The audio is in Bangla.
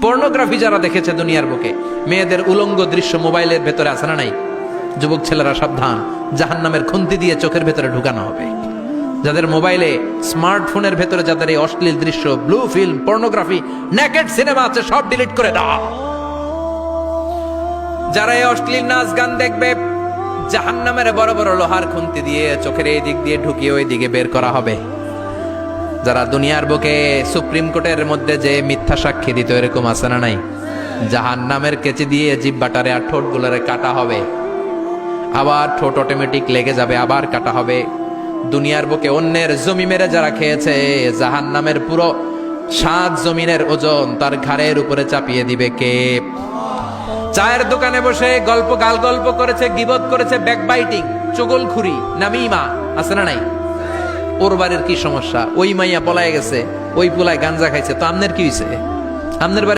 পর্নোগ্রাফি যারা দেখেছে দুনিয়ার বুকে, মেয়েদের উলঙ্গ দৃশ্য মোবাইলের ভেতরে আছে না নাই? যুবক ছেলেরা সাবধান, জাহান্নামের খুন্তি দিয়ে চোখের ভেতরে ঢুকানো হবে। যাদের মোবাইলে, স্মার্টফোনের ভেতরে যাদের এই অশ্লীল দৃশ্য, blue film, pornography, naked cinema আছে, সব ডিলিট করে দাও। যারা এই অশ্লীল নাচ গান দেখবে, জাহান্নামের বড় বড় লোহার খুন্তি দিয়ে চোখের এই দিক দিয়ে ঢুকিয়ে ওই দিকে বের করা হবে। যারা দুনিয়ার বুকে সুপ্রিম কোর্টের মধ্যে যে মিথ্যা সাক্ষী দিত, এরকম আছে না নাই? জাহান্নামের কেচি দিয়ে জিহ্বাটারে আর ঠোঁট গুলারে কাটা হবে, আবার ঠোঁট অটোমেটিক লেগে যাবে, আবার কাটা হবে। দুনিয়ার বুকে অন্যের জমি মেরে যারা খেয়েছে, জাহান্নামের পুরো 7 জমিনের ওজন তার ঘাড়ের উপরে চাপিয়ে দিবে কে? চায়ের দোকানে বসে গল্প, গাল গল্প করেছে, গীবত করেছে, ব্যাকবাইটিং, চুগলখুরি, নামিমা, আছে না নাই? ওর বাড়ির কি সমস্যা? ওই মাইয়া পলায় গেছে, ওই পোলায় গাঞ্জা খাইছে, তো আমনের কি হইছে? আমনের বাড়ি